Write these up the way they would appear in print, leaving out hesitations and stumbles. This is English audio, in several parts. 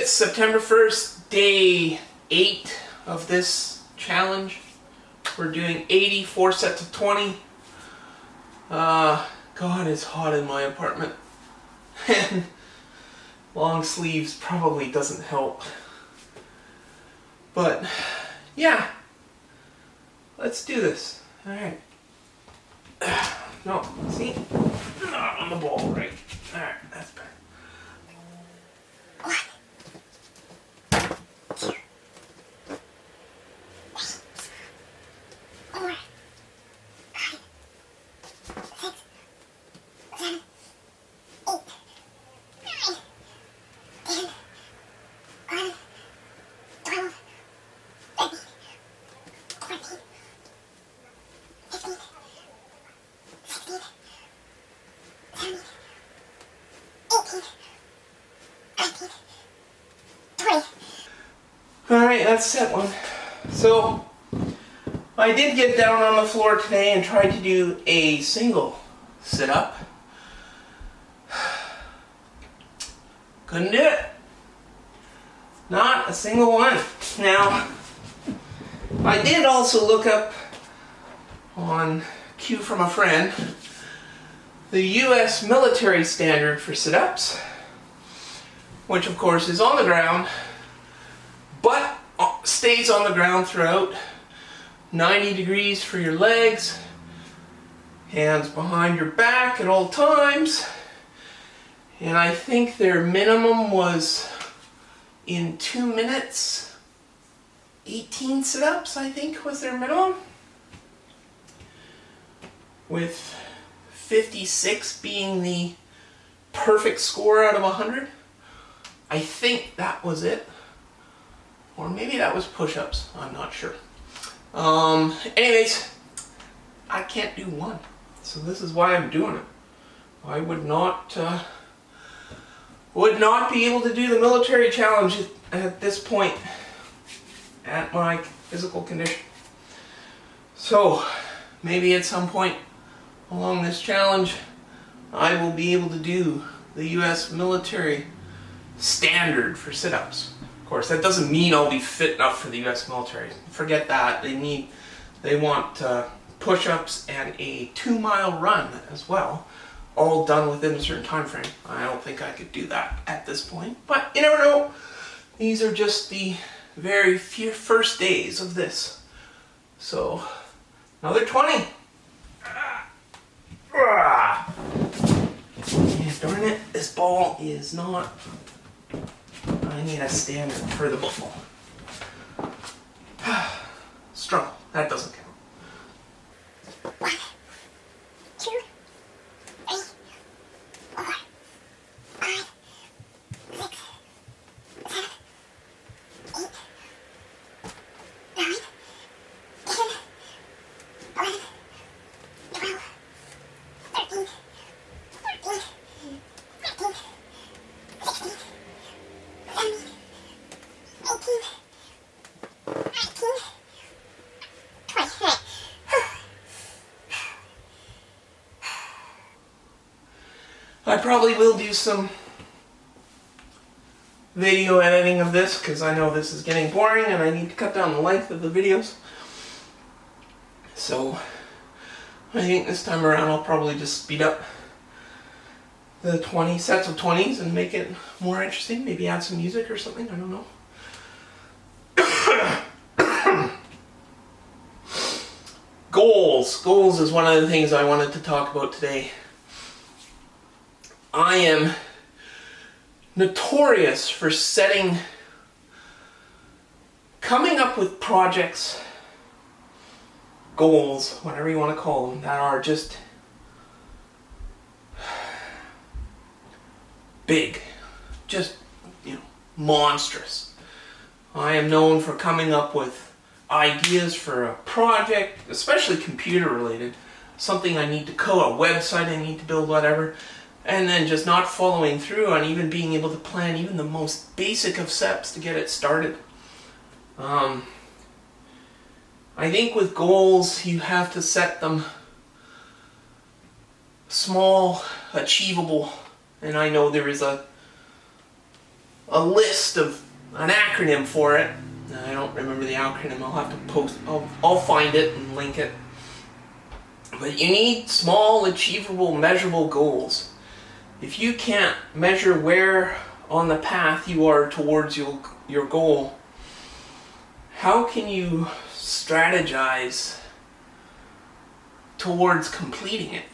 It's September 1st, day 8 of this challenge. We're doing 84 sets of 20. God, it's hot in my apartment. And long sleeves probably doesn't help. But, yeah. Let's do this. Alright. No, see? Not on the ball, right? Alright, that's better. Alright, that's set one. So, I did get down on the floor today and tried to do a single sit-up. Couldn't do it. Not a single one. Now, I did also look up on cue from a friend the US military standard for sit-ups, which of course is on the ground, but stays on the ground throughout. 90 degrees for your legs, hands behind your back at all times, and I think their minimum was in 2 minutes, 18 sit-ups I think was their minimum, with 56 being the perfect score out of 100. I think that was it. Or maybe that was push-ups, I'm not sure. Anyways, I can't do one. So this is why I'm doing it. I would not be able to do the military challenge at this point at my physical condition. So, maybe at some point along this challenge, I will be able to do the US military standard for sit-ups. Of course, that doesn't mean I'll be fit enough for the US military. Forget that. They want push-ups and a 2-mile run as well, all done within a certain time frame. I don't think I could do that at this point, but you never know. These are just the very few first days of this. So, another 20. Yeah, darn it, this ball is not... I need a standard for the ball. Struggle. That doesn't count. 1, 2, 3, 4, 5, 6, 7, 8, 9, 10, 11, 12, 13, 14, 15, 16, 17, 18, 19, 20. I probably will do some video editing of this because I know this is getting boring and I need to cut down the length of the videos. So I think this time around I'll probably just speed up the 20 sets of 20s and make it more interesting. Maybe add some music or something, I don't know. Goals. Goals is one of the things I wanted to talk about today. I am notorious for coming up with projects, goals, whatever you want to call them, that are just big, just, monstrous. I am known for coming up with ideas for a project, especially computer related, something I need to code, a website I need to build, whatever, and then just not following through on even being able to plan even the most basic of steps to get it started. I think with goals you have to set them small, achievable, and I know there is a a list of an acronym for it. I don't remember the acronym. I'll have to post. I'll find it and link it. But you need small, achievable, measurable goals. If you can't measure where on the path you are towards your goal, how can you strategize towards completing it?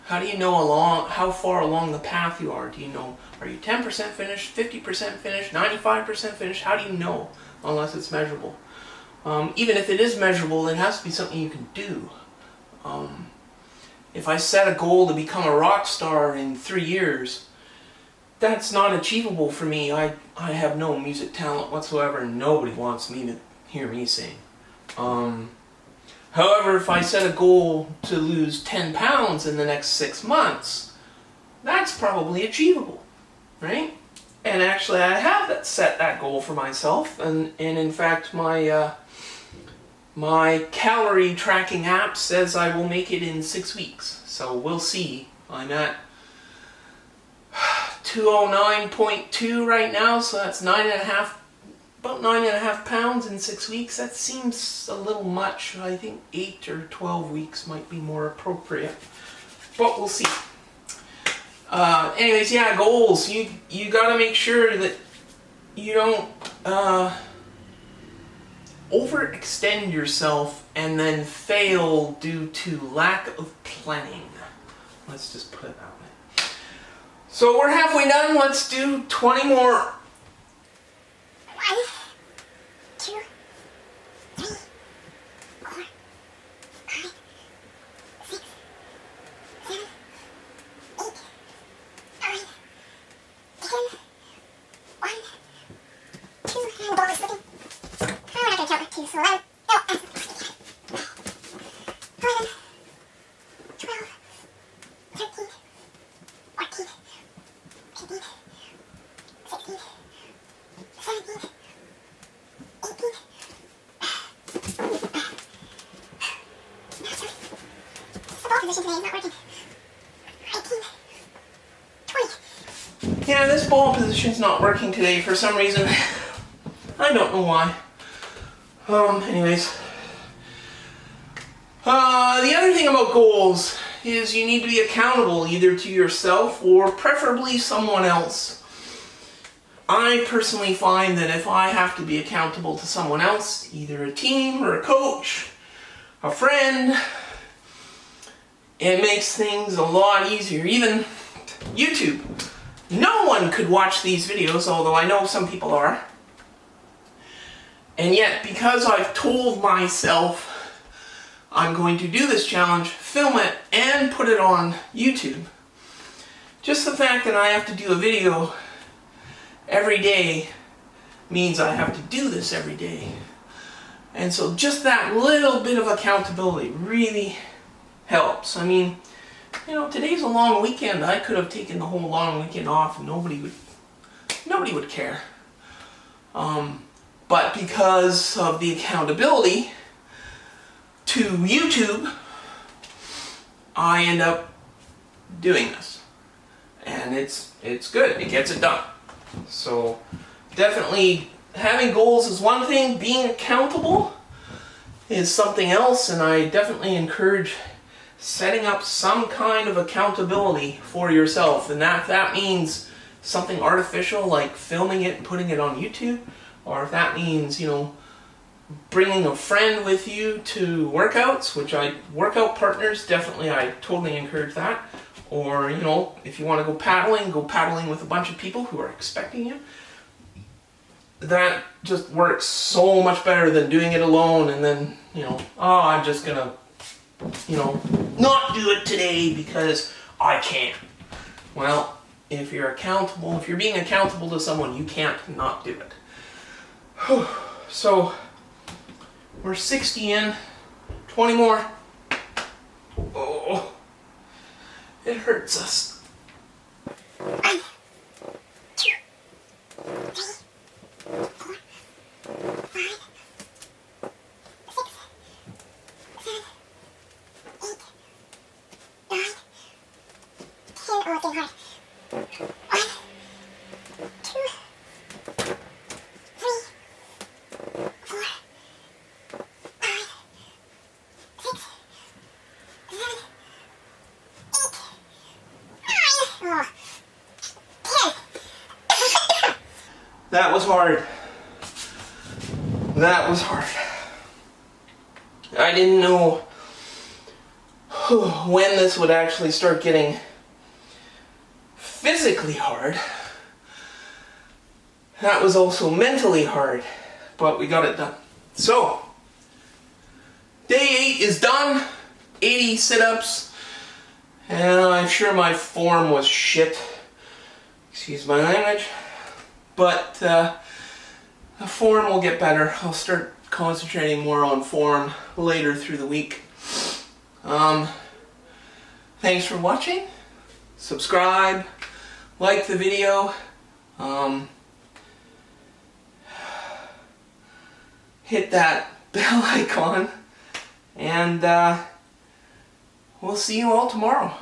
How do you know how far along the path you are? Do you know, are you 10% finished, 50% finished, 95% finished? How do you know unless it's measurable? Even if it is measurable, it has to be something you can do. If I set a goal to become a rock star in 3 years, that's not achievable for me. I have no music talent whatsoever, and nobody wants me to hear me sing. However, if I set a goal to lose 10 pounds in the next 6 months, that's probably achievable, right? And actually, I have set that goal for myself, and in fact, my calorie tracking app says I will make it in 6 weeks. So we'll see. I'm at 209.2 right now, so that's about 9.5 pounds in 6 weeks. That seems a little much. I think 8 or 12 weeks might be more appropriate, but we'll see. Anyways, yeah, goals. You gotta make sure that you don't overextend yourself and then fail due to lack of planning. Let's just put it that way. So we're halfway done. Let's do 20 more. 1, 2, 3, 4, 5, 6, 7, 8, 9, 10, 1, 2, and bonus looking. I'm not going to count that too, so 11. No, that's 11, 12, 13, 14, 15, 16, 17, 18. The ball position today is not working. 19, 20. Yeah, this ball position's not working today for some reason. I don't know why. Anyways. The other thing about goals is you need to be accountable either to yourself or preferably someone else. I personally find that if I have to be accountable to someone else, either a team or a coach, a friend, it makes things a lot easier. Even YouTube. No one could watch these videos, although I know some people are. And yet, because I've told myself I'm going to do this challenge, film it, and put it on YouTube, just the fact that I have to do a video every day means I have to do this every day. And so just that little bit of accountability really helps. I mean, you know, today's a long weekend. I could have taken the whole long weekend off and nobody would care. But because of the accountability to YouTube, I end up doing this. And it's good. It gets it done. So definitely having goals is one thing. Being accountable is something else. And I definitely encourage setting up some kind of accountability for yourself. And that means something artificial like filming it and putting it on YouTube. Or if that means, you know, bringing a friend with you to workouts, which workout partners, definitely I totally encourage that. Or, you know, if you want to go paddling with a bunch of people who are expecting you. That just works so much better than doing it alone and then, you know, oh, I'm just gonna, you know, not do it today because I can't. Well, if you're being accountable to someone, you can't not do it. So, we're 60 in, 20 more. Oh, it hurts us. 1, 2, 3, 4, 5, 6, 7, 8, 9, 10. Oh, it's getting hard. 1, 2, That was hard. That was hard. I didn't know when this would actually start getting physically hard. That was also mentally hard, but we got it done. So, day 8 is done. 80 sit-ups, and I'm sure my form was shit. Excuse my language. But the form will get better. I'll start concentrating more on form later through the week. Thanks for watching. Subscribe, like the video. Hit that bell icon, and we'll see you all tomorrow.